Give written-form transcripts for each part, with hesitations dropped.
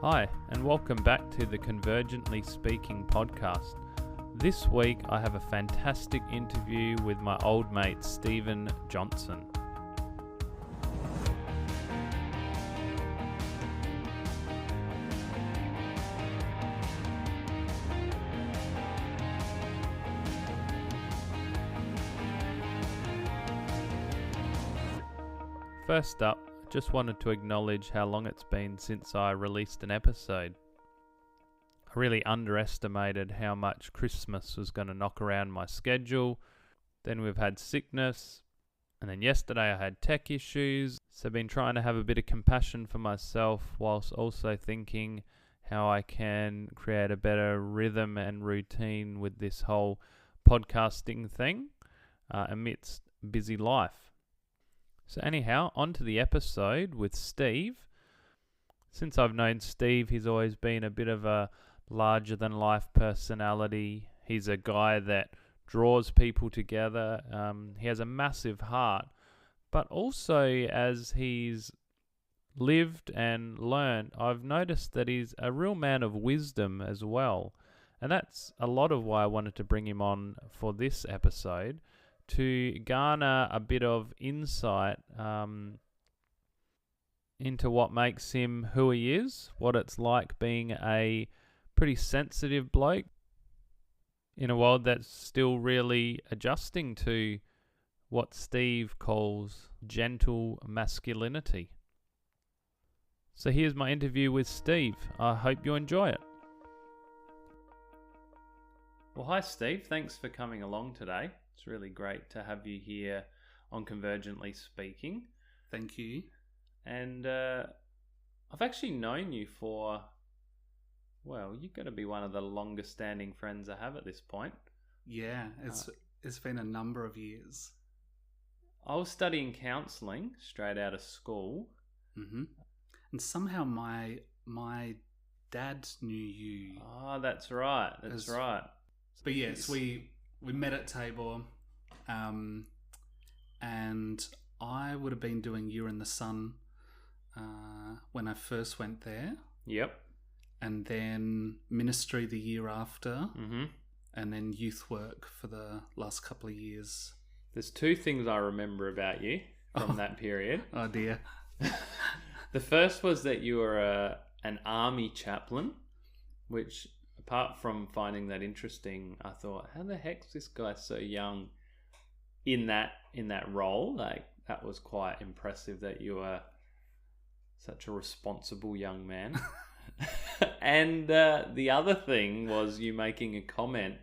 Hi, and welcome back to the Convergently Speaking podcast. This week I have a fantastic interview with my old mate Stephen Johnson. First up, just wanted to acknowledge how long it's been since I released an episode. I really underestimated how much Christmas was going to knock around my schedule. Then we've had sickness, and then yesterday I had tech issues. So I've been trying to have a bit of compassion for myself whilst also thinking how I can create a better rhythm and routine with this whole podcasting thing amidst busy life. So anyhow, on to the episode with Steve. Since I've known Steve, he's always been a bit of a larger-than-life personality. He's a guy that draws people together. He has a massive heart. But also, as he's lived and learned, I've noticed that he's a real man of wisdom as well. And that's a lot of why I wanted to bring him on for this episode, to garner a bit of insight into what makes him who he is, what it's like being a pretty sensitive bloke in a world that's still really adjusting to what Steve calls gentle masculinity. So here's my interview with Steve. I hope you enjoy it. Well, hi Steve, thanks for coming along today. It's really great to have you here on Convergently Speaking. Thank you. And I've actually known you for, well, you've got to be one of the longest standing friends I have at this point. Yeah, it's been a number of years. I was studying counselling straight out of school. Mm-hmm. And somehow my dad knew you. Oh, that's right. That's right. But yes, we met at Tabor, and I would have been doing Year in the Sun when I first went there. Yep. And then ministry the year after, mm-hmm. and then youth work for the last couple of years. There's two things I remember about you from that period. Oh dear. The first was that you were an army chaplain, which, apart from finding that interesting, I thought, how the heck's this guy so young in that role? Like, that was quite impressive that you were such a responsible young man. And the other thing was you making a comment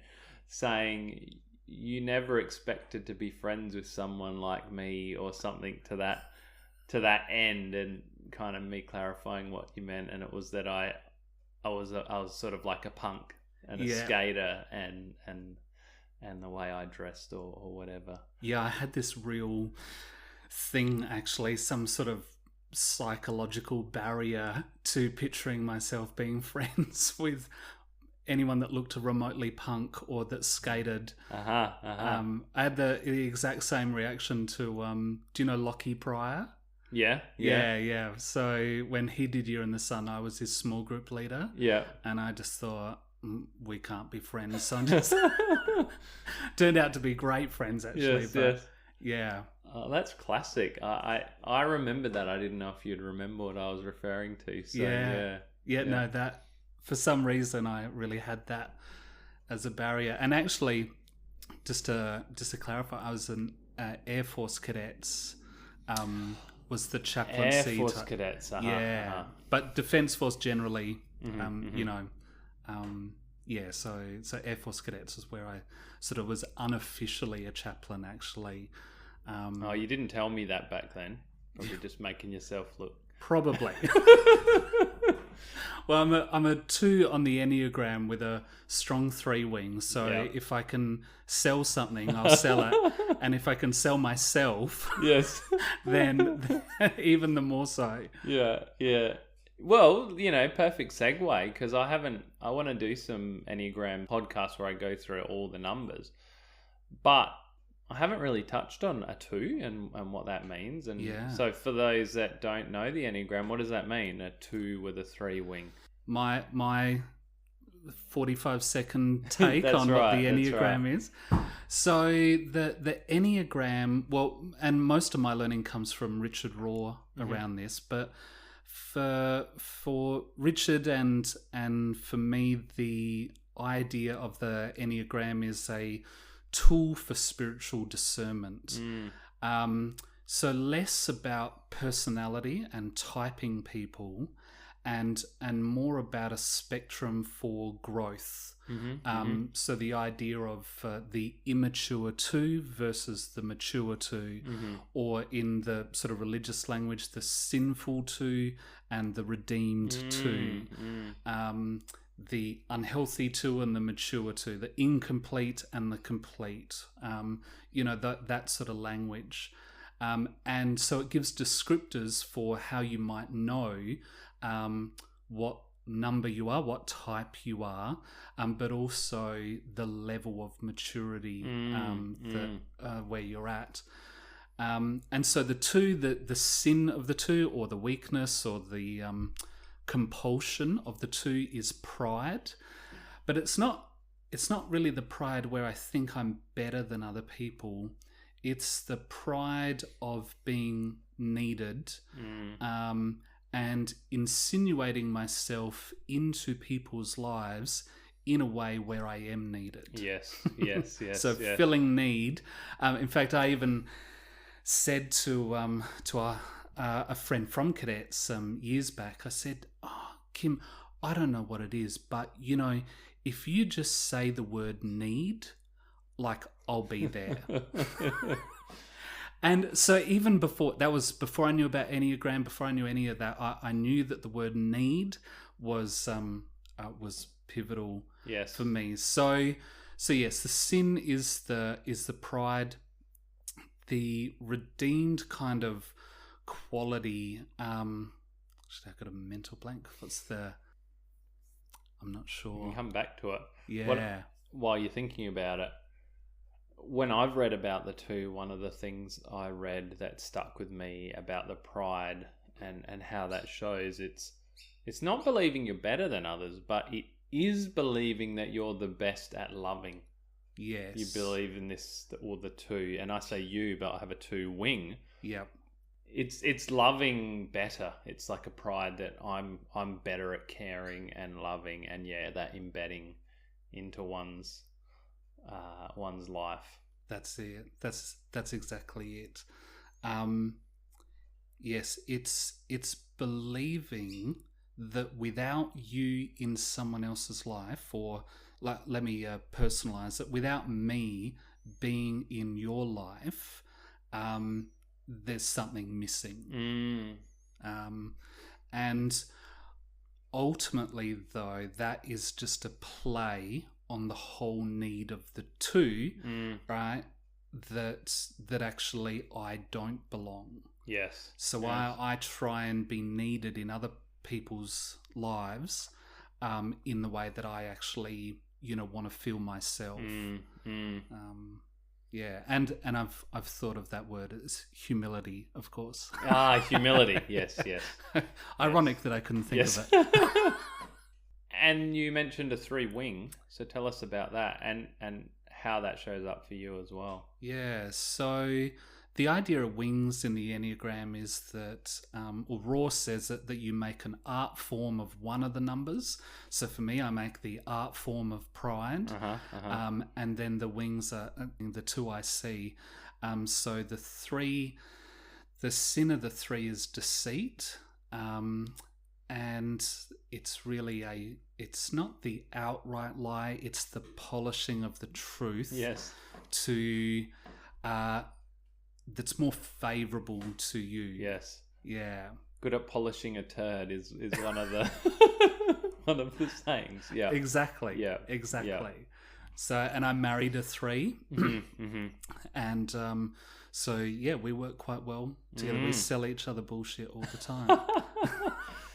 saying you never expected to be friends with someone like me or something to that end, and kind of me clarifying what you meant, and it was that I was sort of like a punk and a skater and the way I dressed or whatever. Yeah, I had this real thing, actually, some sort of psychological barrier to picturing myself being friends with anyone that looked remotely punk or that skated. I had the exact same reaction to, do you know Lockie Pryor? Yeah. So when he did Year in the Sun, I was his small group leader. Yeah. And I just thought, we can't be friends. So I just turned out to be great friends, actually. Yes. Yeah. Oh, that's classic. I remember that. I didn't know if you'd remember what I was referring to. So yeah. No, that for some reason I really had that as a barrier. And actually, just to clarify, I was an Air Force cadets. Was the chaplaincy Air Force cadets? But Defence Force generally. You know. So Air Force cadets is where I sort of was unofficially a chaplain, actually. You didn't tell me that back then. Probably just making yourself look. Probably. Well, I'm a 2 on the Enneagram with a strong 3 wings. So if I can sell something, I'll sell it, and if I can sell myself, yes, then even the more so. Yeah. Well, perfect segue, because I want to do some Enneagram podcasts where I go through all the numbers, but I haven't really touched on a 2 and what that means. And so for those that don't know the Enneagram, what does that mean, a 2 with a 3 wing? my 45-second take That's on right, what the that's Enneagram right. is. So the Enneagram, well, and most of my learning comes from Richard Rohr around this, but for Richard and for me, the idea of the Enneagram is a tool for spiritual discernment. So less about personality and typing people, and more about a spectrum for growth. So the idea of the immature two versus the mature two, or in the sort of religious language, the sinful two and the redeemed two, the unhealthy two and the mature two, the incomplete and the complete, that sort of language. And so it gives descriptors for how you might know what number you are, what type you are, but also the level of maturity where you're at. And so the two, the sin of the two, or the weakness, or the compulsion of the two is pride. But it's not really the pride where I think I'm better than other people. It's the pride of being needed, and insinuating myself into people's lives in a way where I am needed. Yes. So yes. filling need. In fact, I even said to a friend from cadets years back, I said, "Oh, Kim, I don't know what it is, but if you just say the word need, like, I'll be there." And so even before I knew about Enneagram, before I knew any of that, I knew that the word need was pivotal for me. So yes, the sin is the pride, the redeemed kind of quality. Actually, I've got a mental blank. I'm not sure. You can come back to it. Yeah. While you're thinking about it, when I've read about the two, one of the things I read that stuck with me about the pride and how that shows, it's not believing you're better than others, but it is believing that you're the best at loving. Yes. You believe in this, or the two, and I say you, but I have a two wing. Yep. It's loving better. It's like a pride that I'm better at caring and loving, and that embedding into one's life. That's it. That's exactly it. Yes, it's believing that without you in someone else's life, or let me personalize it, without me being in your life, there's something missing. And ultimately, though, that is just a play on the whole need of the two, right? That actually I don't belong. Yes. So yes. I try and be needed in other people's lives, in the way that I actually, want to feel myself. Yeah, and I've thought of that word as humility, of course. Humility. Yes. Ironic that I couldn't think of it. And you mentioned a three wing, so tell us about that and how that shows up for you as well. Yeah, so the idea of wings in the Enneagram is that, Rohr says that you make an art form of one of the numbers. So for me, I make the art form of pride, and then the wings are the two I see. So the sin of the three is deceit, and it's really it's not the outright lie, it's the polishing of the truth. Yes. To that's more favourable to you. Yes. Yeah. Good at polishing a turd is one of the one of the sayings. Yeah. Exactly. Yeah. Exactly. Yeah. So, and I married a 3, and so we work quite well together. We sell each other bullshit all the time.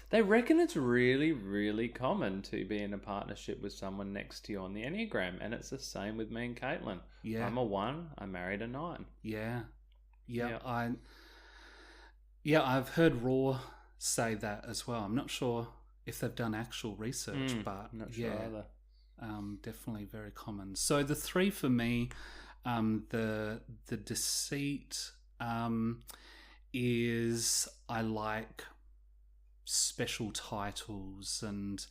They reckon it's really, really common to be in a partnership with someone next to you on the Enneagram, and it's the same with me and Caitlin. Yeah. I'm a 1. I married a 9. Yeah. I've heard Rohr say that as well. I'm not sure if they've done actual research, but not sure either. Definitely very common. So the 3 for me, the deceit is I like special titles, and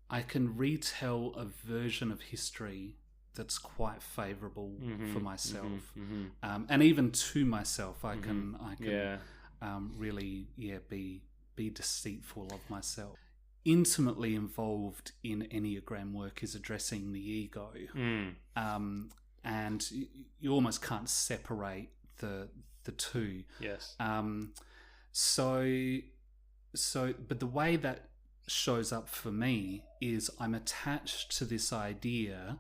I can retell a version of history that's quite favourable for myself, and even to myself. I can really be deceitful of myself. Intimately involved in Enneagram work is addressing the ego, and you almost can't separate the two. Yes. But the way that shows up for me is I'm attached to this idea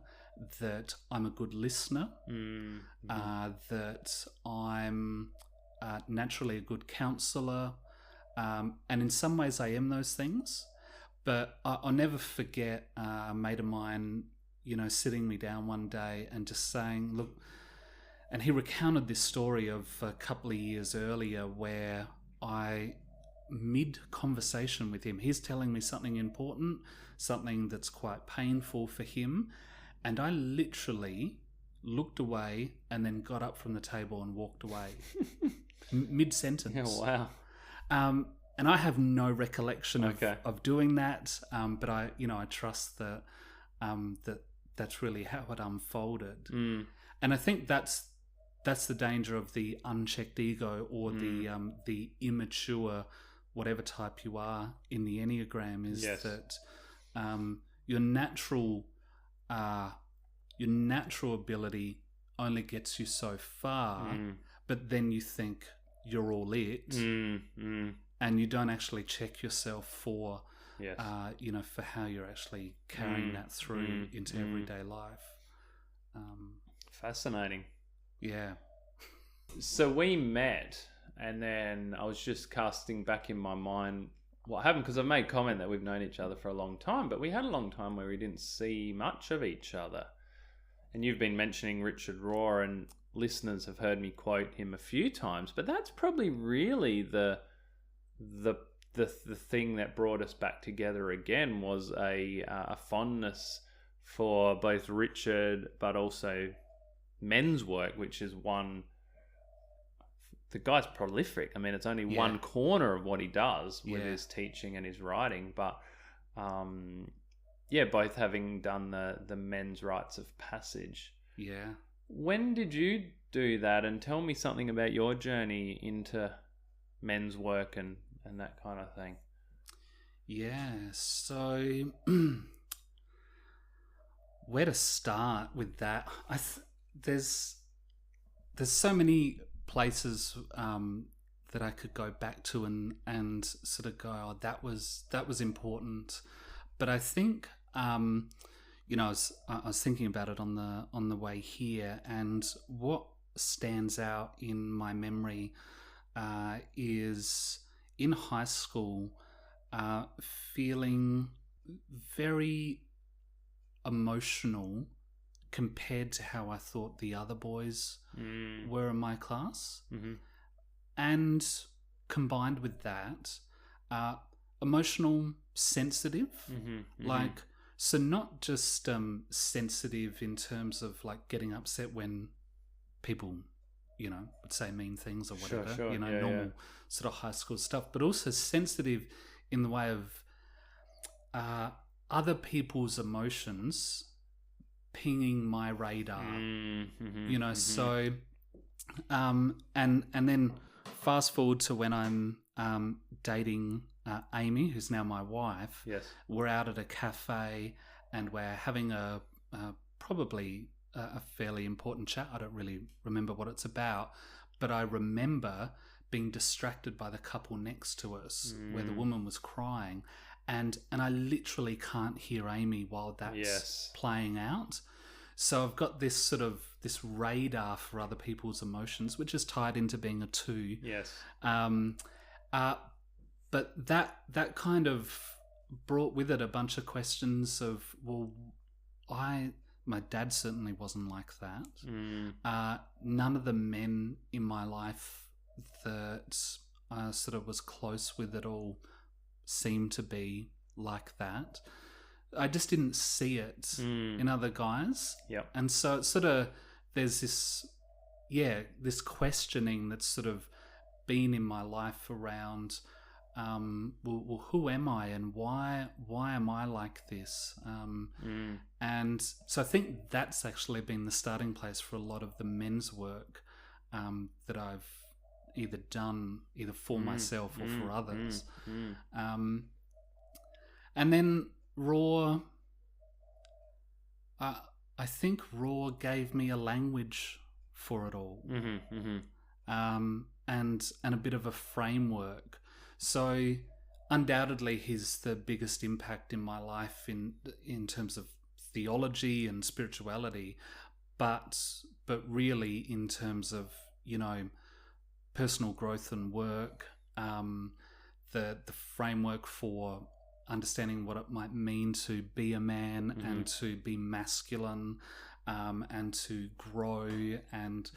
that I'm a good listener, that I'm naturally a good counsellor, and in some ways I am those things. But I'll never forget a mate of mine, sitting me down one day and just saying, look, and he recounted this story of a couple of years earlier where mid-conversation with him, he's telling me something important, something that's quite painful for him, and I literally looked away and then got up from the table and walked away mid-sentence. Oh, wow. And I have no recollection of doing that, but I trust that that's really how it unfolded. And I think that's the danger of the unchecked ego, or the immature, whatever type you are in the Enneagram, is that your natural ability only gets you so far, but then you think you're all it. And you don't actually check yourself for, for how you're actually carrying that through into everyday life. Fascinating. Yeah. So we met, and then I was just casting back in my mind what happened, because I've made comment that we've known each other for a long time, but we had a long time where we didn't see much of each other. And you've been mentioning Richard Rohr, and listeners have heard me quote him a few times, but that's probably really the thing that brought us back together again, was a fondness for both Richard but also men's work, which is one. The guy's prolific. I mean, it's only one corner of what he does with his teaching and his writing, but both having done the men's rites of passage. Yeah. When did you do that? And tell me something about your journey into men's work and that kind of thing. Yeah, so where to start with that? There's so many places that I could go back to and sort of go, oh, that was important. But I think I was thinking about it on the way here, and what stands out in my memory is in high school, feeling very emotional compared to how I thought the other boys were in my class. And combined with that, emotional sensitive, so not just sensitive in terms of like getting upset when people would say mean things or whatever, sure. normal sort of high school stuff, but also sensitive in the way of other people's emotions pinging my radar, so and then fast forward to when I'm dating Amy, who's now my wife. Yes. We're out at a cafe and we're having probably a fairly important chat. I don't really remember what it's about, but I remember being distracted by the couple next to us where the woman was crying, and I literally can't hear Amy while that's playing out. So I've got this radar for other people's emotions, which is tied into being a 2. Yes. But that kind of brought with it a bunch of questions of, well, my dad certainly wasn't like that. None of the men in my life that I sort of was close with at all seemed to be like that. I just didn't see it in other guys. Yep. And so it's sort of, there's this questioning that's sort of been in my life around, well, who am I and why am I like this? And so I think that's actually been the starting place for a lot of the men's work that I've either done either for myself or for others. And then Rohr, I think Rohr gave me a language for it all, and a bit of a framework. So undoubtedly he's the biggest impact in my life in terms of theology and spirituality, but really in terms of, you know, personal growth and work, the framework for understanding what it might mean to be a man and to be masculine, and to grow and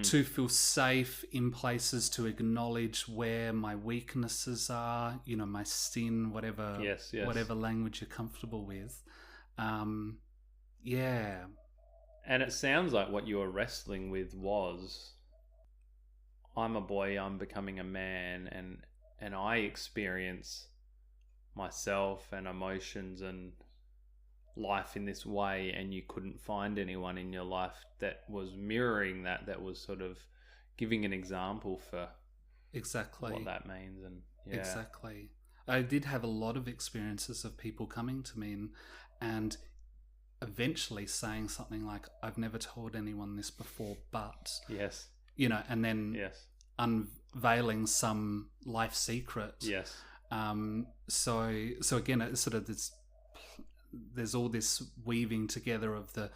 to feel safe in places, to acknowledge where my weaknesses are, you know, my sin, whatever whatever language you're comfortable with. Yeah. And it sounds like what you were wrestling with was, I'm a boy, I'm becoming a man, and I experience myself and emotions and life in this way, and you couldn't find anyone in your life that was mirroring that was sort of giving an example for exactly what that means. And exactly, I did have a lot of experiences of people coming to me and eventually saying something like, I've never told anyone this before, but you know, and then unveiling some life secret. So again, it's sort of this, there's all this weaving together of the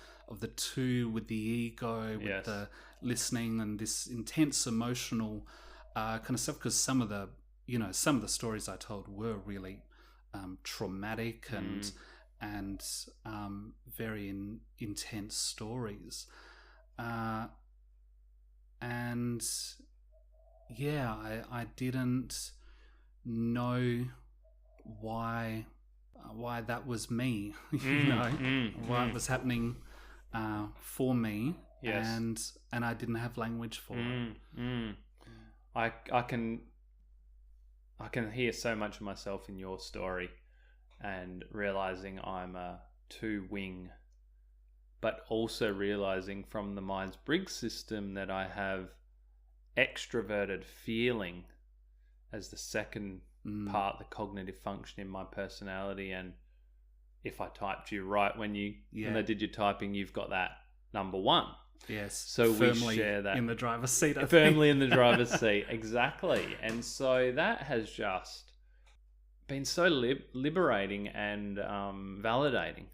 two, with the ego, with the listening, and this intense emotional kind of stuff. Because some of the stories I told were really traumatic and very intense stories, and I didn't know why that was me, you know, why it was happening for me, and I didn't have language for it. I can hear so much of myself in your story, and realizing I'm a two-wing, but also realizing from the Myers-Briggs system that I have extroverted feeling as the second part, the cognitive function in my personality. And if I typed you right when I did your typing, you've got that number one. Yes. So firmly we share that in the driver's seat. Firmly in the driver's seat, exactly. And so that has just been so liberating and validating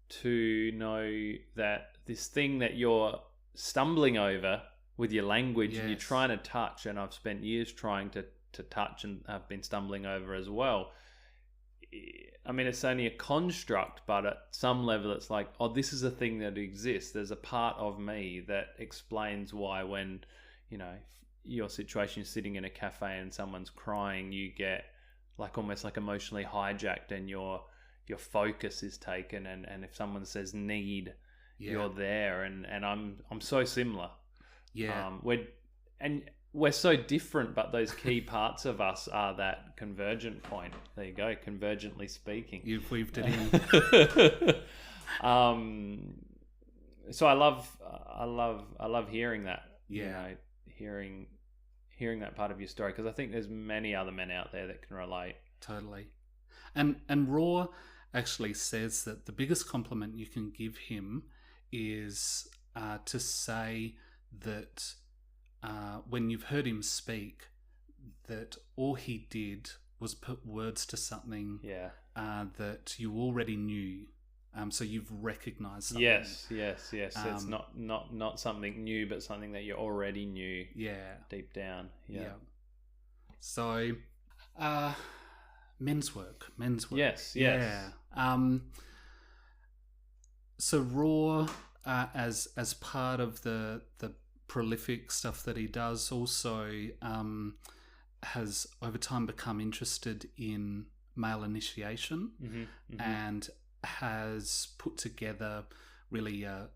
to know that this thing that you're stumbling over with your language and you're trying to touch, and I've spent years trying to touch and I've been stumbling over as well. I mean, it's only a construct, but at some level it's like, oh, this is a thing that exists. There's a part of me that explains why when, you know, your situation is sitting in a cafe and someone's crying, you get like almost like emotionally hijacked and your focus is taken, and if someone says need, you're there, and I'm so similar. We're so different, but those key parts of us are that convergent point. There you go, convergently speaking. You've weaved it in. So I love hearing that. You know, hearing that part of your story, because I think there's many other men out there that can relate. Totally. And Rohr actually says that the biggest compliment you can give him is to say that when you've heard him speak, that all he did was put words to something that you already knew. So you've recognized something. Yes. It's not something new, but something that you already knew. Deep down. So, men's work. Yes. So Rohr, as part of the prolific stuff that he does, also has over time become interested in male initiation, and has put together really a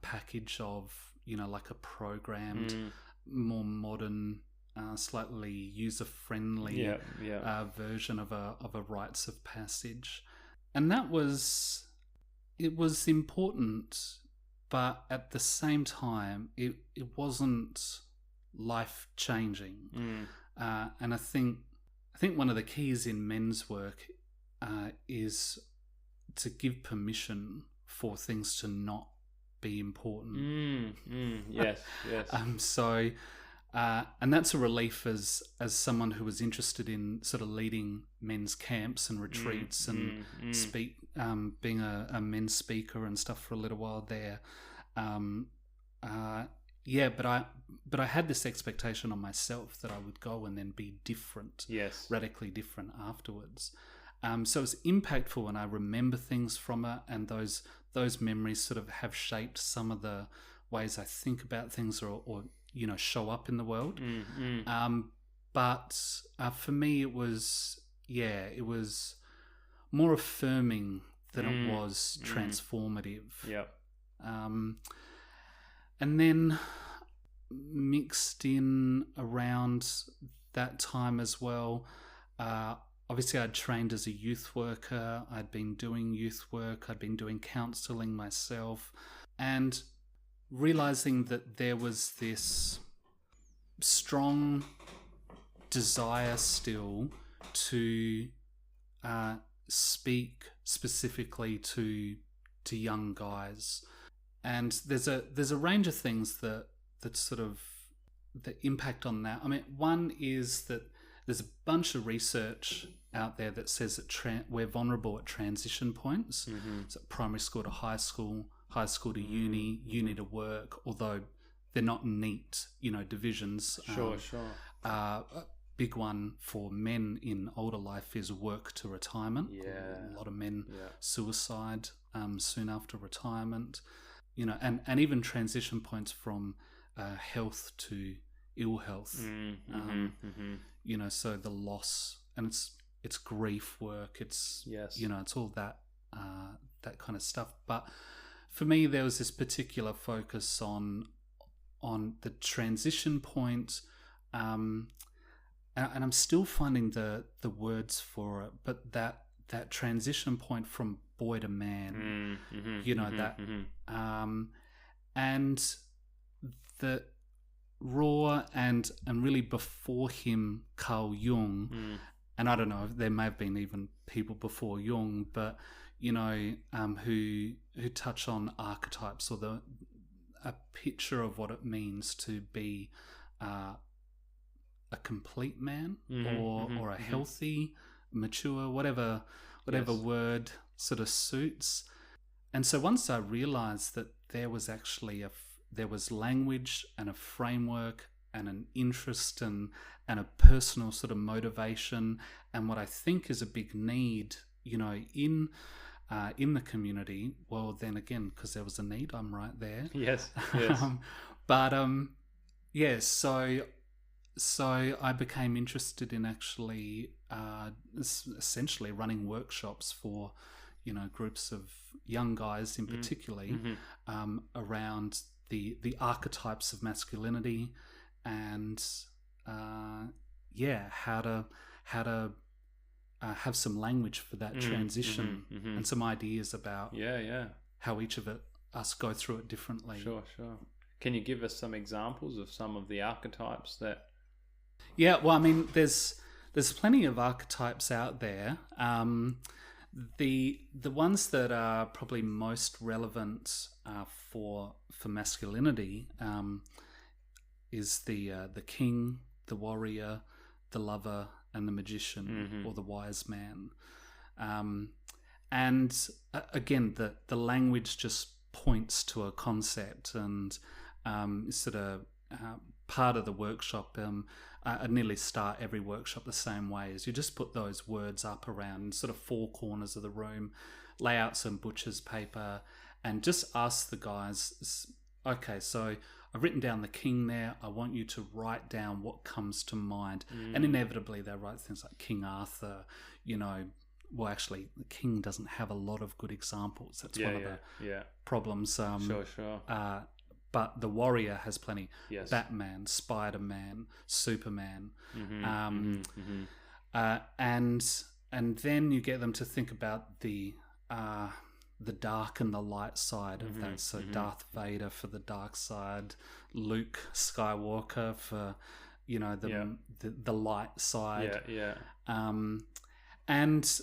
package of, like a programmed, more modern, slightly user-friendly version of a rites of passage. And it was important, but at the same time, it wasn't life-changing. And I think one of the keys in men's work is to give permission for things to not be important. Yes. So, and that's a relief as someone who was interested in sort of leading men's camps and retreats and being a men's speaker and stuff for a little while there. But I had this expectation on myself that I would go and then be different, radically different afterwards. So it's impactful, and I remember things from it, and those memories sort of have shaped some of the ways I think about things or show up in the world. But for me, it was more affirming than it was transformative. Yep. And then mixed in around that time as well, obviously I'd trained as a youth worker, I'd been doing youth work, I'd been doing counselling myself, and realising that there was this strong desire still to speak specifically to young guys. And there's a range of things that sort of the impact on that. I mean, one is that there's a bunch of research out there that says that we're vulnerable at transition points. So primary school to high school to uni to work, although they're not neat, divisions. Sure. A big one for men in older life is work to retirement. Yeah. A lot of men suicide soon after retirement. And even transition points from health to ill health. So the loss, and it's grief work. It's it's all that kind of stuff. But for me, there was this particular focus on the transition point, and I'm still finding the words for it. But that transition point from boy to man, and the Rohr and really before him Carl Jung, and I don't know, there may have been even people before Jung, but who touch on archetypes or a picture of what it means to be a complete man or a healthy, mature, whatever word sort of suits. And so once I realized that there was actually there was language and a framework and an interest and a personal sort of motivation, and what I think is a big need, in the community. Well, then again, because there was a need, I'm right there. Yes. So I became interested in actually essentially running workshops for groups of young guys in particularly around the archetypes of masculinity and how to have some language for that transition and some ideas about how each of us go through it differently. Sure. Can you give us some examples of some of the archetypes that? Yeah, well, I mean, there's plenty of archetypes out there. The ones that are probably most relevant for masculinity is the king, the warrior, the lover, and the magician, or the wise man. And again, the language just points to a concept, and sort of part of the workshop. I nearly start every workshop the same way, as you just put those words up around sort of four corners of the room, lay out some butcher's paper, and just ask the guys, okay, so I've written down the king there. I want you to write down what comes to mind. And inevitably they write things like King Arthur, well, actually, the king doesn't have a lot of good examples. That's one of the problems. Sure. But the warrior has plenty. Yes. Batman, Spider-Man, Superman. Mm-hmm. And then you get them to think about the dark and the light side of that. So Darth Vader for the dark side, Luke Skywalker for, the light side. And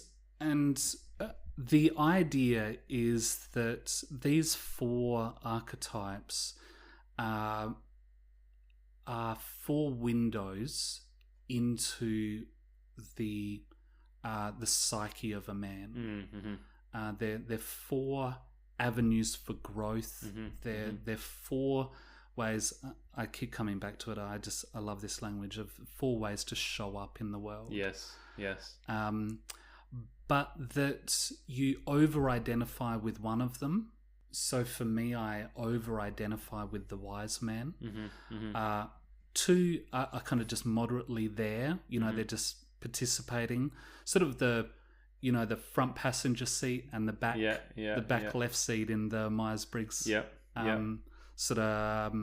the idea is that these 4 archetypes are 4 windows into the psyche of a man. They're 4 avenues for growth. They're 4 ways. I keep coming back to it. I love this language of 4 ways to show up in the world. Yes. But that you over-identify with one of them. So for me, I over-identify with the wise man. 2 are kind of just moderately there. They're just participating. Sort of the front passenger seat and the back, left seat in the Myers-Briggs sort of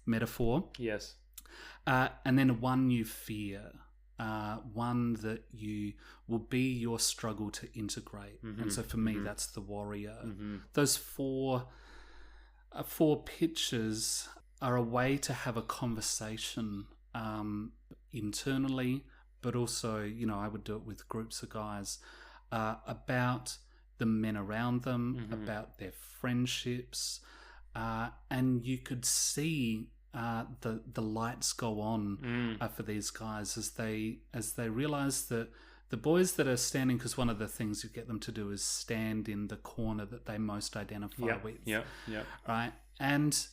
metaphor. Yes. And then 1 you fear. One that you will be your struggle to integrate. And so for me, that's the warrior. Those 4 pictures are a way to have a conversation internally, but also, I would do it with groups of guys about the men around them, about their friendships, and you could see the lights go on for these guys as they realize that the boys that are standing, because one of the things you get them to do is stand in the corner that they most identify with. Right? And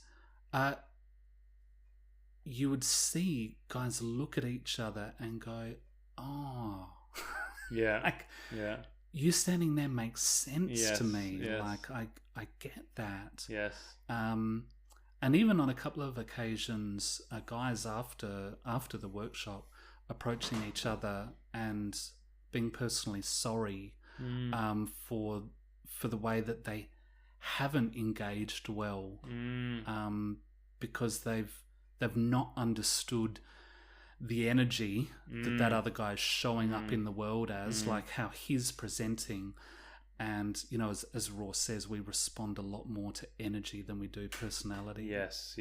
you would see guys look at each other and go, oh. You standing there makes sense to me. Yes. Like, I get that. Yes. And even on a couple of occasions, guys after the workshop approaching each other and being personally sorry for the way that they haven't engaged well because they've not understood the energy that other guy's showing up in the world as, like how he's presenting. And, as Rohr says, we respond a lot more to energy than we do personality. Yes.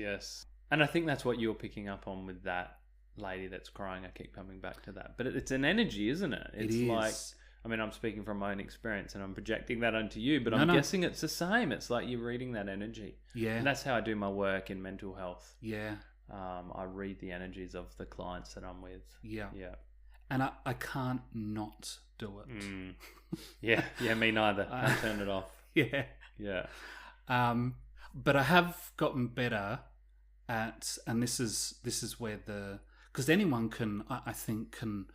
And I think that's what you're picking up on with that lady that's crying. I keep coming back to that. But it's an energy, isn't it? It's like, I'm speaking from my own experience and I'm projecting that onto you, but I'm guessing it's the same. It's like you're reading that energy. Yeah. And that's how I do my work in mental health. Yeah. I read the energies of the clients that I'm with. Yeah. And I can't not do it. Yeah, me neither. I turn it off. Yeah. But I have gotten better at, and this is where because anyone can, I think, can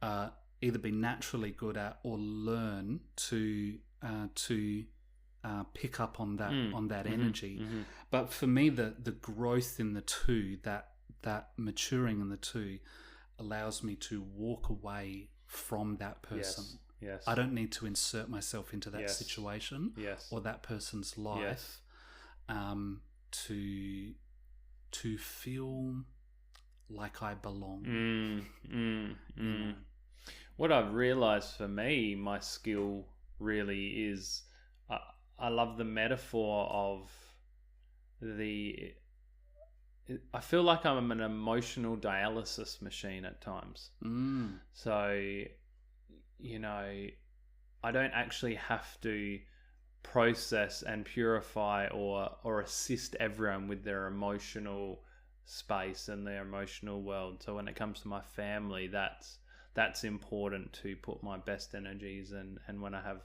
either be naturally good at or learn to pick up on that energy. But for me, the growth in the 2, that maturing in the 2, allows me to walk away from that person. Yes. I don't need to insert myself into that situation or that person's life to feel like I belong. What I've realized for me, my skill really is, I love the metaphor of I feel like I'm an emotional dialysis machine at times. So, I don't actually have to process and purify or assist everyone with their emotional space and their emotional world. So when it comes to my family, that's important to put my best energies and when I have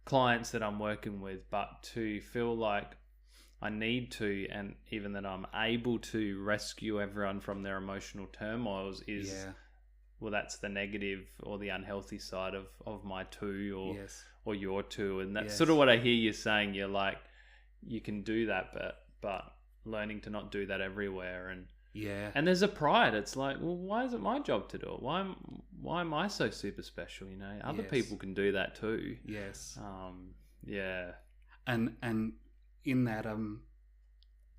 clients that I'm working with, but to feel like I need to, and even that I'm able to rescue everyone from their emotional turmoils is, well, that's the negative or the unhealthy side of my 2 or your 2. And that's sort of what I hear you saying. You're like, you can do that, but learning to not do that everywhere. And there's a pride. It's like, well, why is it my job to do it? why am I so super special? You know, other Yes. people can do that too. Yes. Yeah. And in that,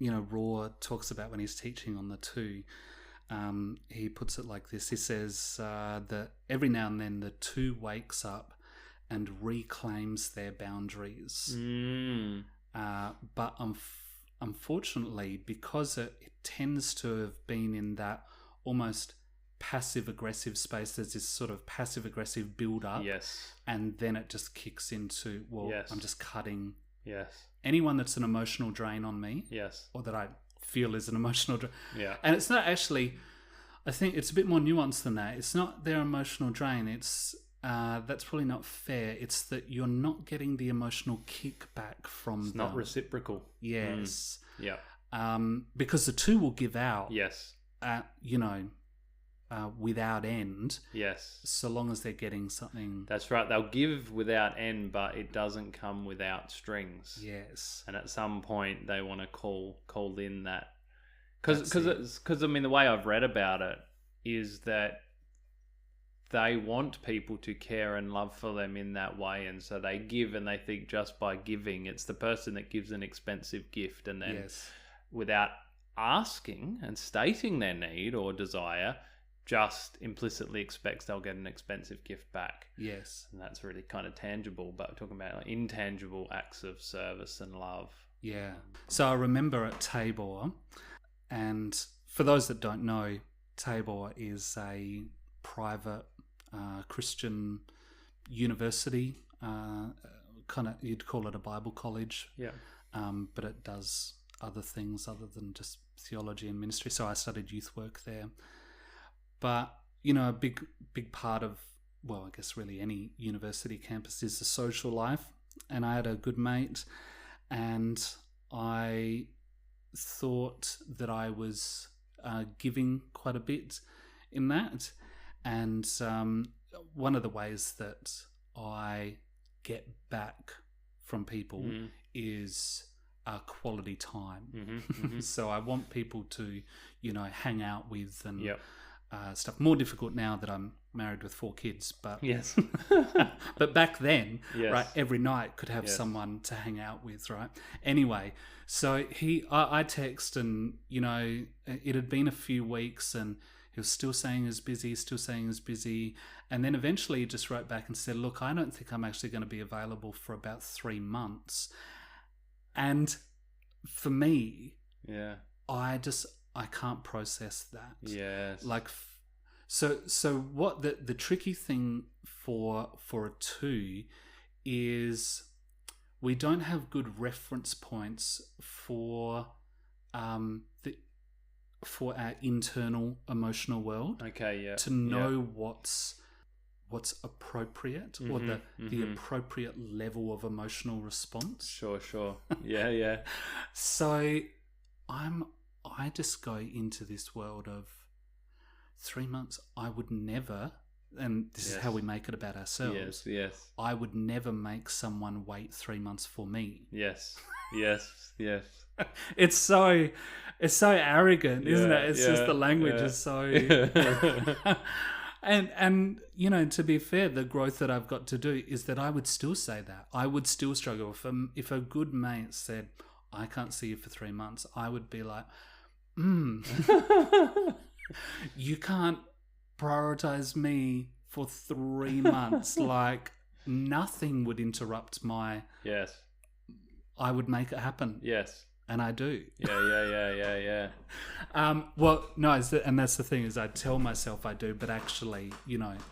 Rohr talks about when he's teaching on the two, he puts it like this. He says that every now and then the two wakes up and reclaims their boundaries. But unfortunately, because it tends to have been in that almost passive-aggressive space, there's this sort of passive-aggressive build-up. Yes. And then it just kicks into, Yes. I'm just cutting. Yes. Anyone that's an emotional drain on me. Yes. Or that I feel is an emotional drain. Yeah. And it's not actually, I think it's a bit more nuanced than that. It's not their emotional drain. It's, that's probably not fair. It's that you're not getting the emotional kickback from It's not reciprocal. Yes. Yeah. Because the two will give out. Yes. Without end. Yes. So long as they're getting something. That's right. They'll give without end, but it doesn't come without strings. Yes. And at some point, they want to call in that, because I mean, the way I've read about it is that they want people to care and love for them in that way, and so they give, and they think just by giving, it's the person that gives an expensive gift, and then without asking and stating their need or desire, just implicitly expects they'll get an expensive gift back. Yes. And that's really kind of tangible, but we're talking about like intangible acts of service and love. Yeah. So I remember at Tabor, and for those that don't know, Tabor is a private Christian university, kind of, you'd call it a Bible college. Yeah. But it does other things other than just theology and ministry. So I studied youth work there. But, a big part of, well, I guess really any university campus is the social life. And I had a good mate, and I thought that I was giving quite a bit in that. And one of the ways that I get back from people is quality time. So I want people to, hang out with and stuff. More difficult now that I'm married with 4 kids, but yes. But back then, yes. right, every night could have someone to hang out with, right? Anyway, so I text, and it had been a few weeks, and he was still saying he's busy, and then eventually he just wrote back and said, "Look, I don't think I'm actually going to be available for about 3 months," and for me, I can't process that. Yes. Like, so what the tricky thing for a 2 is we don't have good reference points for for our internal emotional world. Okay, yeah. To know what's appropriate, or the appropriate level of emotional response. Sure. Yeah. So I just go into this world of 3 months. I would never, and this is how we make it about ourselves. Yes. I would never make someone wait 3 months for me. Yes. It's so arrogant, isn't it? It's just the language is so. And to be fair, the growth that I've got to do is that I would still say that. I would still struggle if a good mate said, "I can't see you for 3 months," I would be like, you can't prioritize me for 3 months. Like, nothing would interrupt my... Yes. I would make it happen. Yes. And I do. Yeah. Well, no, and that's the thing, is I tell myself I do, but actually,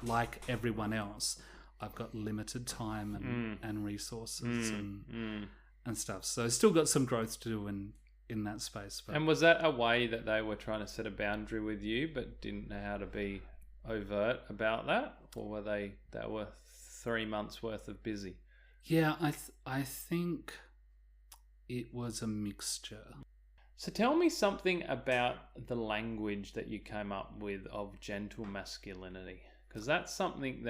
like everyone else, I've got limited time and resources and stuff. So I've still got some growth to do in that space. But. And was that a way that they were trying to set a boundary with you, but didn't know how to be overt about that? Or were they 3 months worth of busy? Yeah, I think it was a mixture. So tell me something about the language that you came up with of gentle masculinity, because that's something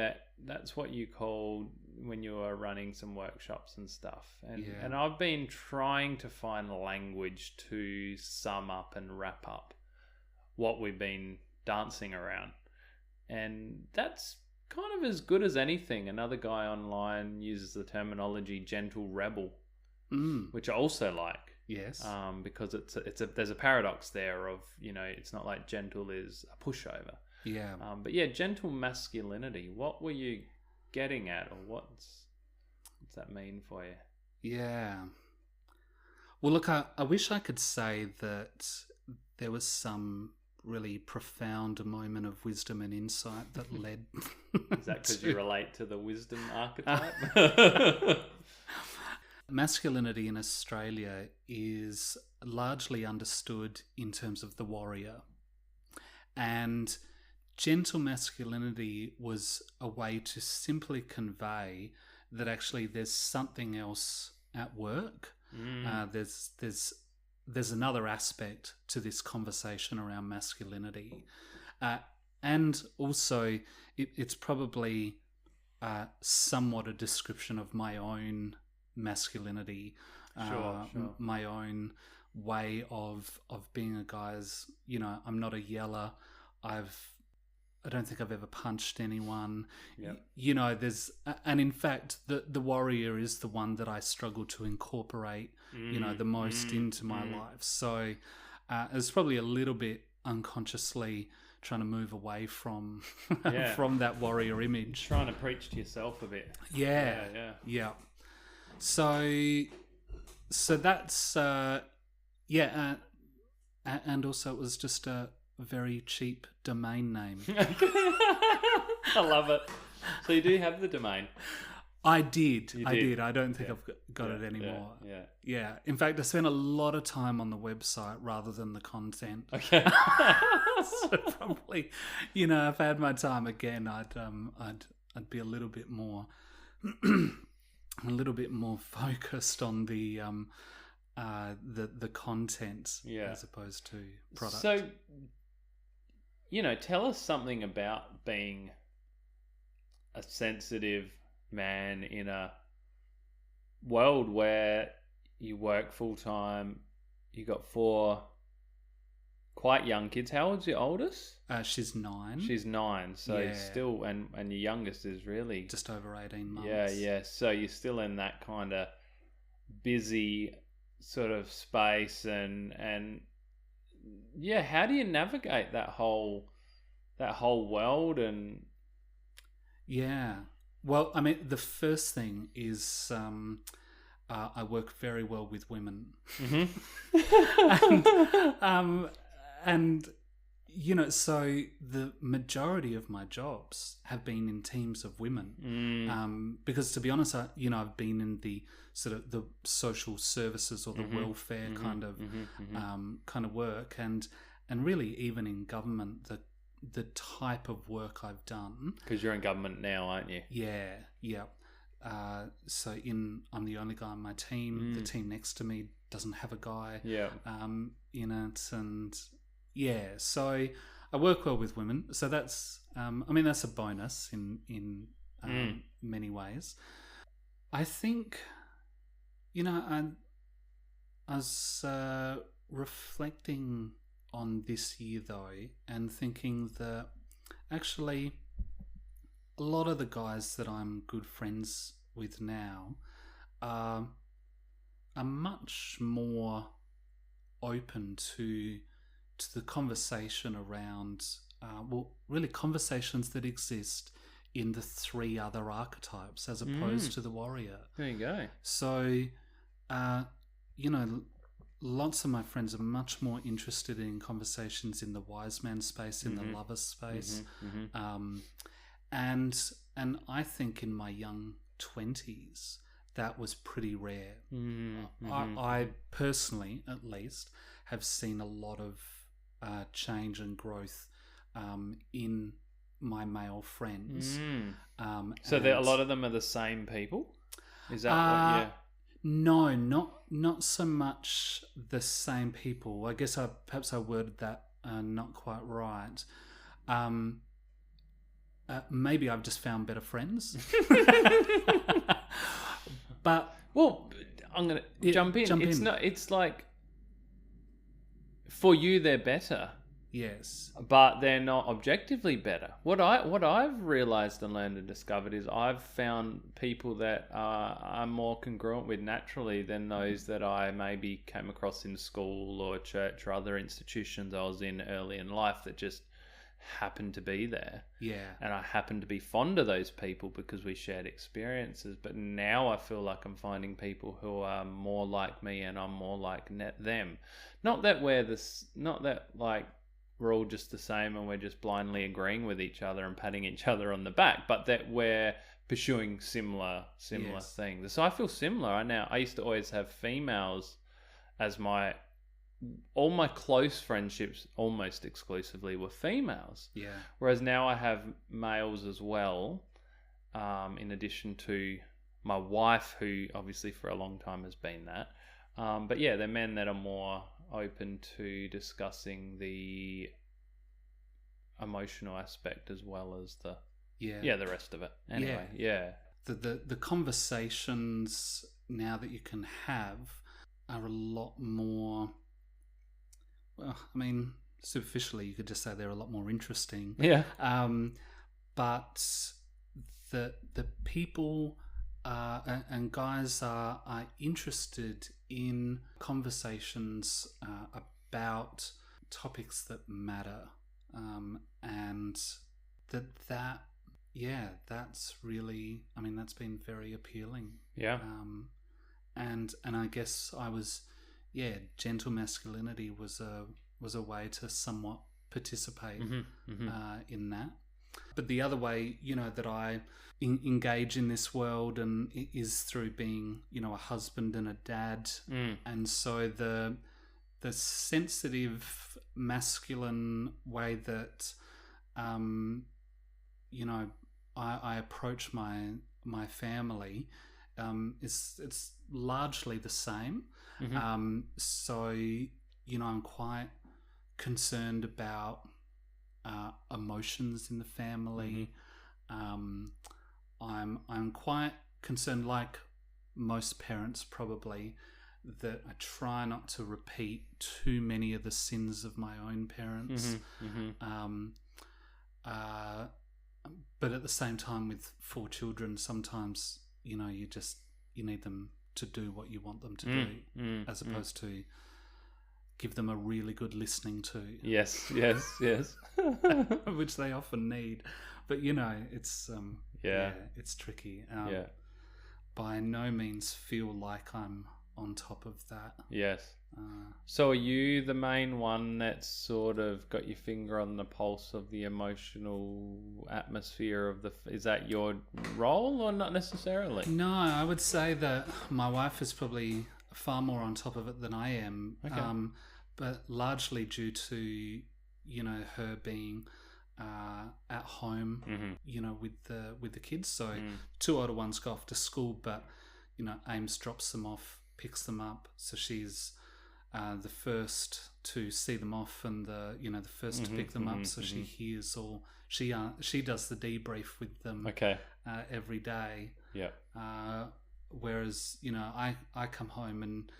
that's what you called when you were running some workshops and stuff. And I've been trying to find language to sum up and wrap up what we've been dancing around. And that's kind of as good as anything. Another guy online uses the terminology gentle rebel, which I also like. Yes. Because there's a paradox there of, it's not like gentle is a pushover. Yeah. But yeah, gentle masculinity. What were you getting at, or what's that mean for you? Yeah. Well, look, I wish I could say that there was some really profound moment of wisdom and insight that led. Is that because you relate to the wisdom archetype? Masculinity in Australia is largely understood in terms of the warrior. And gentle masculinity was a way to simply convey that actually there's something else at work. There's another aspect to this conversation around masculinity. And also, it's probably somewhat a description of my own masculinity, Sure. my own way of being a guy. As I'm not a yeller. I don't think I've ever punched anyone. Yep. And in fact, the warrior is the one that I struggle to incorporate, the most into my life. So it's probably a little bit unconsciously trying to move away from from that warrior image. Trying to preach to yourself a bit. Yeah. So that's and also it was just a very cheap domain name. I love it. So you do have the domain. I did. I don't think I've got it anymore. Yeah. In fact, I spent a lot of time on the website rather than the content. Okay. So probably, if I had my time again, I'd be a little bit more focused on the content as opposed to product. So, tell us something about being a sensitive man in a world where you work full time. You got 4 quite young kids. How old's your oldest? She's 9. She's 9. So still, and your youngest is really just over 18 months. Yeah. So you're still in that kind of busy sort of space, and how do you navigate that whole world? And well, I mean, the first thing is I work very well with women. And so the majority of my jobs have been in teams of women. Because to be honest, I've been in the sort of the social services or the welfare kind of work, and really even in government, the type of work I've done. Because you're in government now, aren't you? Yeah. So I'm the only guy on my team. The team next to me doesn't have a guy in it, and so I work well with women. So that's that's a bonus in many ways. I think I was reflecting on this year though, and thinking that actually a lot of the guys that I'm good friends with now are much more open to the conversation around really conversations that exist in the 3 other archetypes as opposed to the warrior. There you go. So lots of my friends are much more interested in conversations in the wise man space, in the lover space. And I think in my young 20s, that was pretty rare. I personally, at least, have seen a lot of change and growth in my male friends. So a lot of them are the same people? Is that what you... No, not so much the same people. I guess perhaps I worded that not quite right. Maybe I've just found better friends. But I'm gonna jump in. It's like for you they're better, Yes. but they're not objectively better. What I've realized and learned and discovered is I've found people that are more congruent with naturally than those that I maybe came across in school or church or other institutions I was in early in life that just happened to be there. Yeah. And I happened to be fond of those people because we shared experiences. But now I feel like I'm finding people who are more like me and I'm more like them. Not that we're all just the same and we're just blindly agreeing with each other and patting each other on the back, but that we're pursuing similar Yes. things. So I feel similar. I used to always have females as all my close friendships almost exclusively were females. Yeah. Whereas now I have males as well, in addition to my wife, who obviously for a long time has been that. But yeah, they're men that are more open to discussing the emotional aspect as well as the rest of it. Anyway, yeah. The conversations now that you can have are a lot more. Well, I mean, superficially, you could just say they're a lot more interesting. Yeah. But the people and guys are interested in conversations about topics that matter, and that's really, I mean, that's been very appealing. Yeah. And I guess Gentle Masculinity was a way to somewhat participate in that. But the other way, that I engage in this world and is through being, a husband and a dad. And so the sensitive masculine way that, I approach my family, it's largely the same. So, I'm quite concerned about emotions in the family. I'm quite concerned, like most parents probably, that I try not to repeat too many of the sins of my own parents. But at the same time, with 4 children, sometimes you need them to do what you want them to do, as opposed to give them a really good listening to. Yes. Which they often need. But it's it's tricky. By no means feel like I'm on top of that. Yes. So are you the main one that's sort of got your finger on the pulse of the emotional atmosphere of is that your role or not necessarily? No, I would say that my wife is probably far more on top of it than I am. Okay. But largely due to, her being at home, with the kids. So 2 older ones go off to school, but, Ames drops them off, picks them up. So she's the first to see them off and the first to pick them up. So she hears she does the debrief with them every day. Yeah. Whereas, I come home and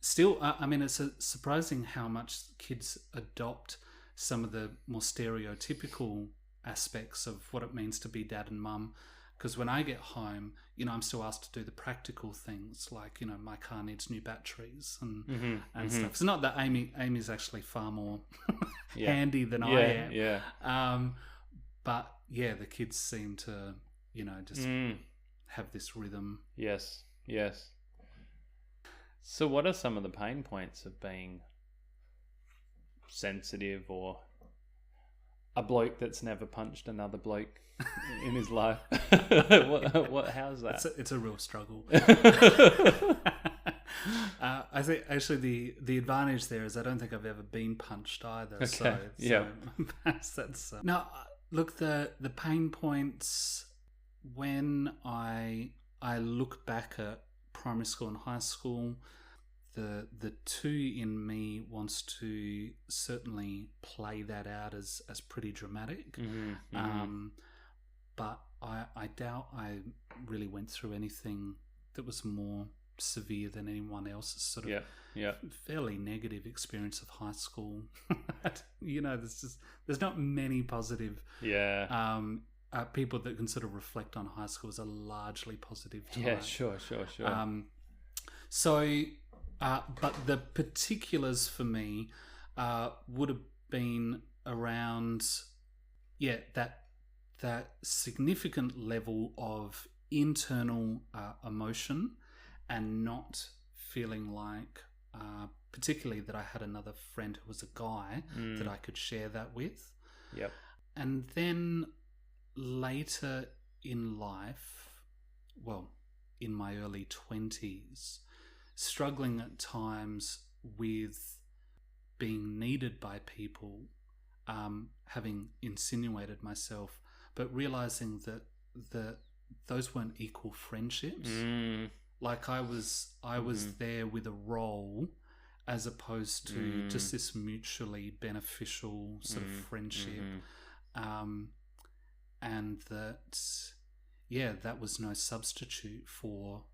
still, it's surprising how much kids adopt some of the more stereotypical aspects of what it means to be dad and mum. Because when I get home, I'm still asked to do the practical things, like, my car needs new batteries and stuff. It's not that Amy's actually far more handy than I am. Yeah. But yeah, the kids seem to, just have this rhythm. Yes. So what are some of the pain points of being sensitive or a bloke that's never punched another bloke in his life? How's that? It's a real struggle. I think actually the advantage there is I don't think I've ever been punched either. Okay. That's now look, the pain points when I look back at primary school and high school, the 2 in me wants to certainly play that out as pretty dramatic. But I doubt I really went through anything that was more severe than anyone else's sort of fairly negative experience of high school. There's not many positive people that can sort of reflect on high school as a largely positive time. Yeah, sure. But the particulars for me would have been around, that significant level of internal emotion, and not feeling like, particularly that I had another friend who was a guy that I could share that with. Yep. And then later in life, well, in my early 20s, struggling at times with being needed by people, having insinuated myself, but realizing that those weren't equal friendships. Like I was there with a role, as opposed to just this mutually beneficial sort of friendship. And that was no substitute for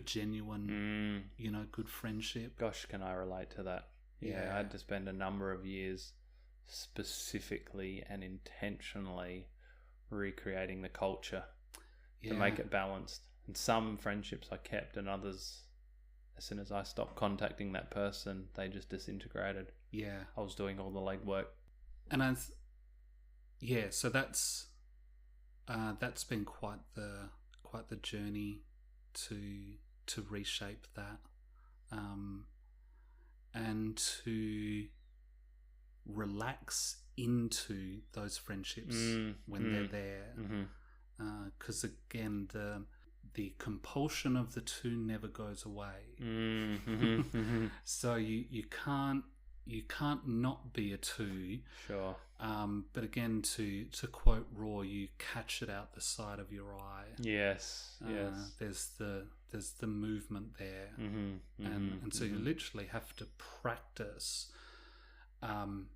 genuine, good friendship. Gosh, can I relate to that? Yeah, I had to spend a number of years specifically and intentionally recreating the culture to make it balanced. And some friendships I kept, and others, as soon as I stopped contacting that person, they just disintegrated. Yeah. I was doing all the legwork. And so that's been quite the journey to reshape that, and to relax into those friendships when they're there, because again the compulsion of the two never goes away. So you can't not be a two. Sure. But again, to quote Rohr, you catch it out the side of your eye. Yes. There's the movement there, and so you literally have to practice. You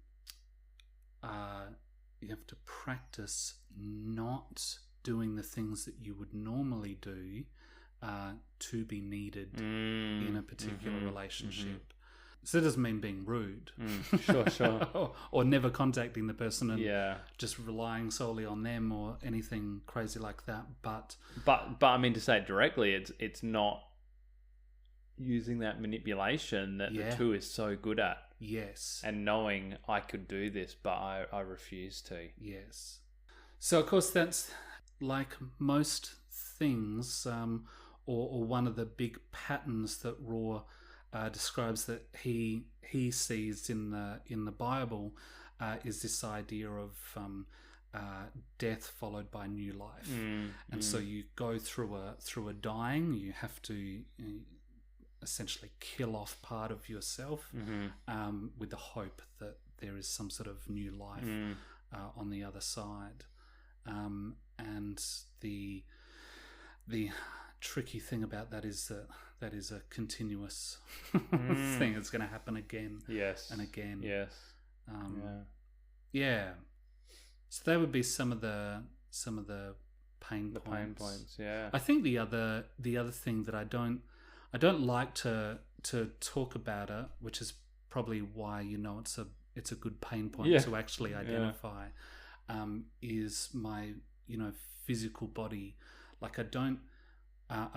have to practice not doing the things that you would normally do to be needed in a particular relationship. So that doesn't mean being rude. Sure. or never contacting the person and just relying solely on them or anything crazy like that. But I mean, to say it directly, it's not using that manipulation that the two is so good at. Yes. And knowing I could do this, but I refuse to. Yes. So, of course, that's like most things, or one of the big patterns that Rohr describes that he sees in the Bible, is this idea of death followed by new life. And so you go through a dying. You have to essentially kill off part of yourself, with the hope that there is some sort of new life on the other side. And the tricky thing about that is that is a continuous thing. It's going to happen again, and again. Yes. So that would be some of the pain points. Pain points. Yeah. I think the other thing that I don't like to talk about it, which is probably why it's a good pain point to actually identify, is my physical body. Like I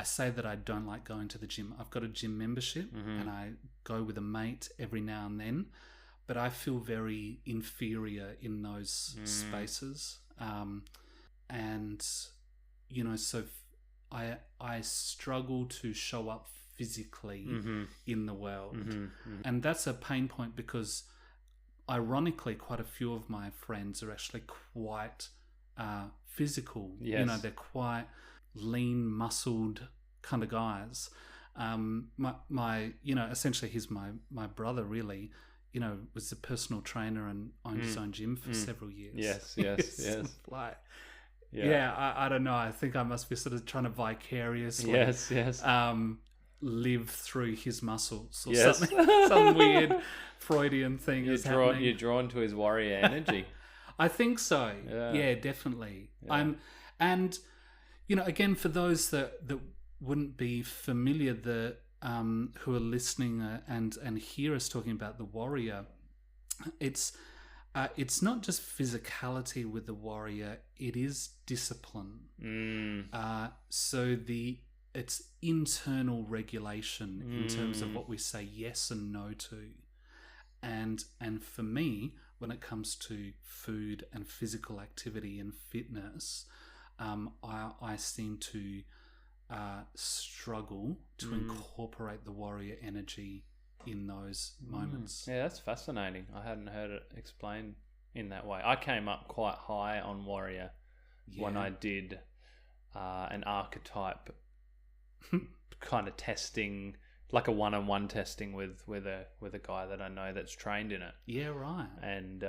say that I don't like going to the gym. I've got a gym membership and I go with a mate every now and then, but I feel very inferior in those spaces. And so I struggle to show up physically in the world. And that's a pain point because ironically quite a few of my friends are actually quite physical. They're quite lean, muscled kind of guys. My essentially he's my brother really, was a personal trainer and owned his own gym for several years. Yes. Like, I don't know. I think I must be sort of trying to vicariously live through his muscles or something. Some weird Freudian thing is happening. You're drawn to his warrior energy. I think so. Yeah, definitely. And again, for those that wouldn't be familiar, who are listening and hear us talking about the warrior, it's not just physicality with the warrior; it is discipline. So it's internal regulation in terms of what we say yes and no to, and for me, when it comes to food and physical activity and fitness, I seem to struggle to incorporate the warrior energy in those moments. Yeah, that's fascinating. I hadn't heard it explained in that way. I came up quite high on warrior when I did an archetype kind of testing, like a one-on-one testing with a guy that I know that's trained in it. Yeah, right. And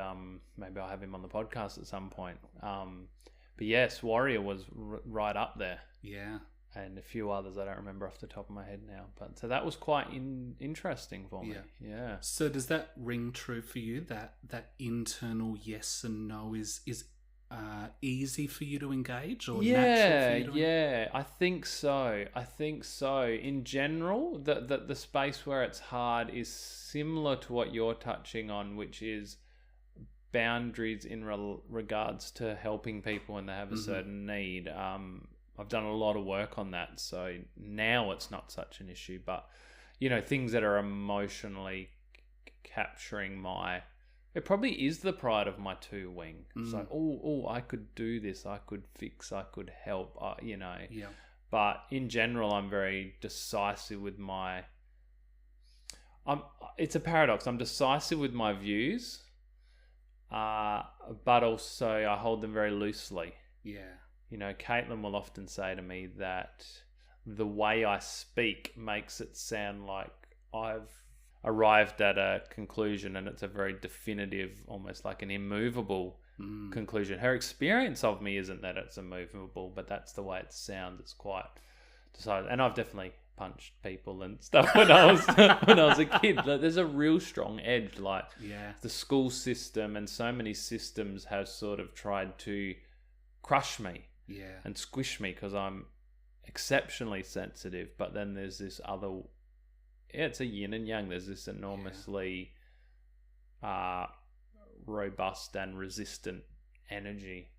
maybe I'll have him on the podcast at some point. But yes, warrior was right up there. Yeah. And a few others I don't remember off the top of my head now. But so that was quite interesting for me. Yeah. So does that ring true for you? That internal yes and no is easy for you to engage, or natural for you to I think so. In general, the space where it's hard is similar to what you're touching on, which is boundaries in regards to helping people when they have a certain need. I've done a lot of work on that, so now it's not such an issue. But things that are emotionally capturing it probably is the pride of my two wing. It's like, I could do this, I could fix, I could help, Yeah. But in general, I'm very decisive with it's a paradox. I'm decisive with my views, but also I hold them very loosely. Yeah. Caitlin will often say to me that the way I speak makes it sound like I've arrived at a conclusion, and it's a very definitive, almost like an immovable conclusion. Her experience of me isn't that it's immovable, but that's the way it sounds. It's quite decided. And I've definitely punched people and stuff when I was a kid. Like, there's a real strong edge. Like the school system and so many systems have sort of tried to crush me and squish me because I'm exceptionally sensitive. But then there's this other, it's a yin and yang. There's this enormously robust and resistant energy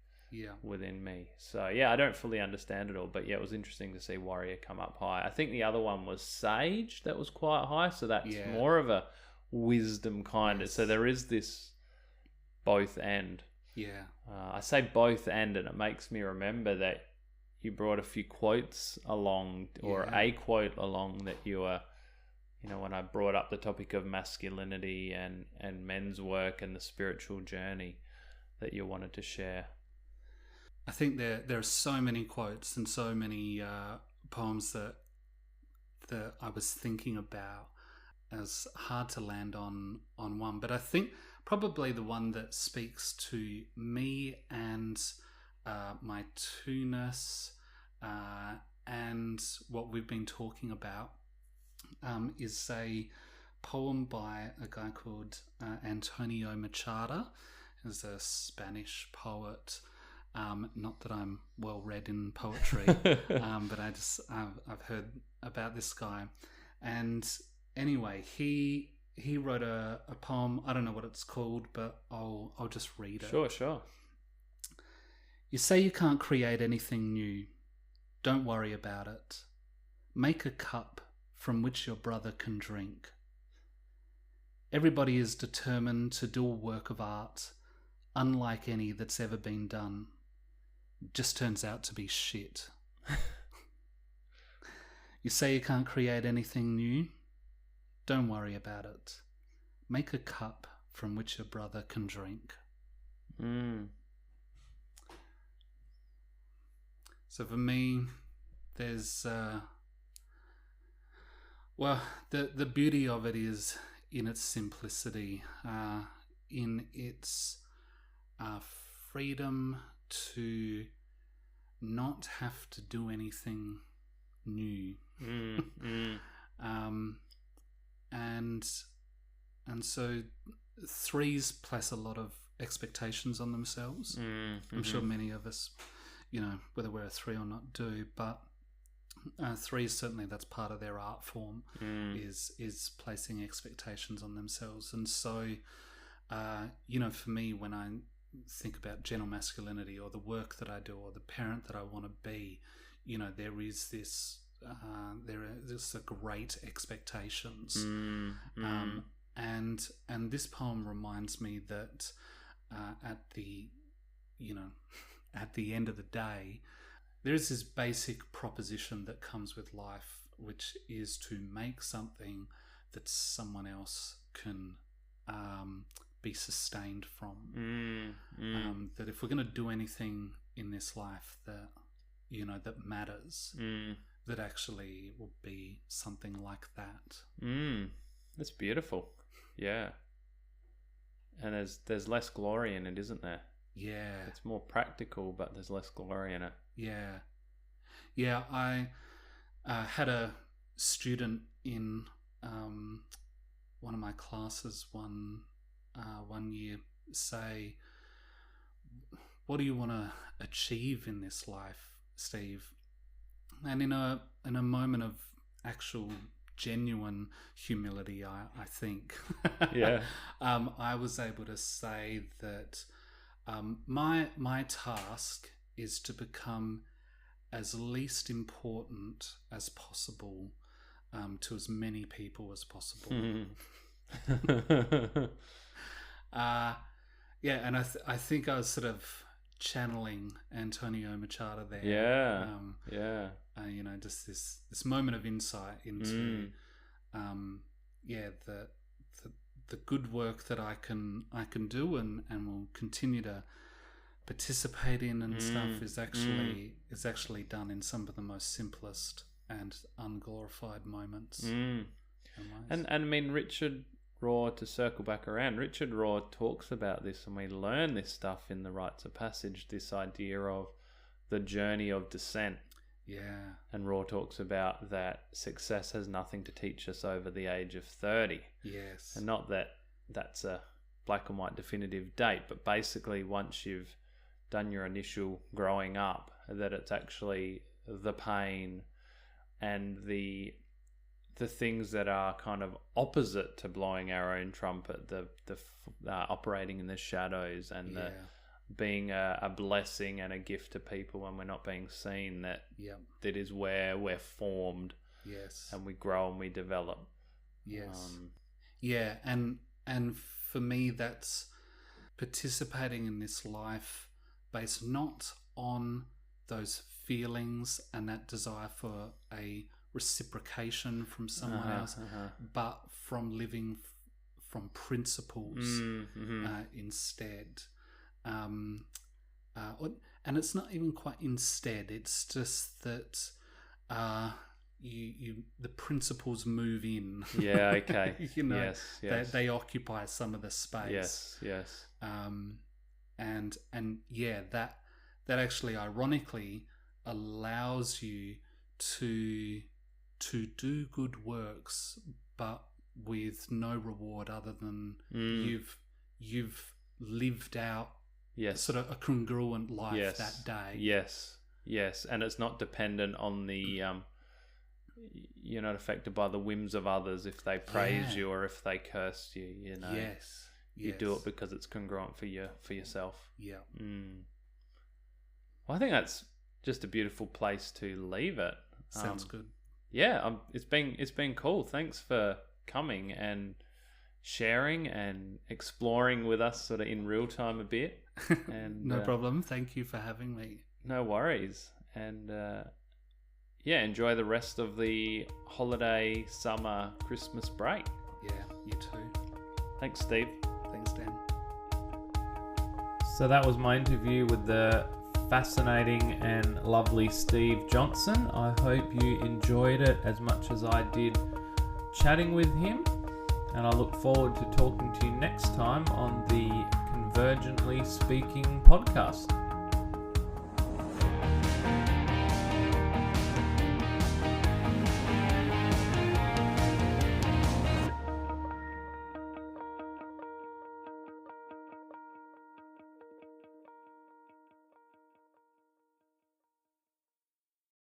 within me. So I don't fully understand it all, but it was interesting to see warrior come up high. I think the other one was sage, that was quite high, so that's more of a wisdom kind of. So there is this both and. I say both and it makes me remember that you brought a few quotes along, or a quote along, that you were, when I brought up the topic of masculinity and men's work and the spiritual journey, that you wanted to share. I think there are so many quotes and so many poems that I was thinking about. It's hard to land on one, but I think probably the one that speaks to me and my two-ness and what we've been talking about is a poem by a guy called Antonio Machado. He's a Spanish poet. Not that I'm well read in poetry, but I've heard about this guy. And anyway, he wrote a poem. I don't know what it's called, but I'll just read it. Sure. You say you can't create anything new. Don't worry about it. Make a cup from which your brother can drink. Everybody is determined to do a work of art, unlike any that's ever been done. Just turns out to be shit. You say you can't create anything new? Don't worry about it. Make a cup from which your brother can drink. So for me, there's the beauty of it is in its simplicity, in its freedom to not have to do anything new. And so threes place a lot of expectations on themselves. I'm sure many of us, whether we're a three or not, do. But Three, certainly that's part of their art form, is placing expectations on themselves. And so, for me, when I think about gentle masculinity or the work that I do or the parent that I want to be, there is this, there is a great expectations. And this poem reminds me that at the end of the day, there is this basic proposition that comes with life, which is to make something that someone else can be sustained from. That if we're going to do anything in this life that that matters, that actually will be something like that. That's beautiful. Yeah. And there's less glory in it, isn't there? Yeah. It's more practical, but there's less glory in it. Yeah. Yeah, I had a student in one of my classes one year say, "What do you want to achieve in this life, Steve?" And in a moment of actual genuine humility, I think, yeah, I was able to say that my task is to become as least important as possible to as many people as possible. And I think I was sort of channeling Antonio Machado there. Just this moment of insight into the good work that I can do and will continue to participate in and stuff is actually done in some of the most simplest and unglorified moments. And I mean, Richard Rohr, to circle back around, Richard Rohr talks about this, and we learn this stuff in the Rites of Passage, this idea of the journey of descent. Yeah. And Rohr talks about that success has nothing to teach us over the age of 30. Yes. And not that that's a black and white definitive date, but basically once you've done your initial growing up, that it's actually the pain and the things that are kind of opposite to blowing our own trumpet, the operating in the shadows and the being a blessing and a gift to people when we're not being seen, that is where we're formed. Yes. And we grow and we develop. Yes. And for me, that's participating in this life based not on those feelings and that desire for a reciprocation from someone else, but from living from principles instead. And it's not even quite instead. It's just that the principles move in. Yeah. Okay. Yes. They occupy some of the space. Yes. And that actually ironically allows you to do good works, but with no reward other than you've lived out sort of a congruent life that day. Yes. And it's not dependent on the you're not affected by the whims of others if they praise you or if they curse you, Yes. You do it because it's congruent for yourself. Yeah. Well, I think that's just a beautiful place to leave it. Sounds good. Yeah, it's been cool. Thanks for coming and sharing and exploring with us sort of in real time a bit. And no problem. Thank you for having me. No worries. And enjoy the rest of the holiday, summer, Christmas break. Yeah, you too. Thanks, Steve. Thanks, Dan. So that was my interview with the fascinating and lovely Steve Johnson. I hope you enjoyed it as much as I did chatting with him, and I look forward to talking to you next time on the Convergently Speaking podcast.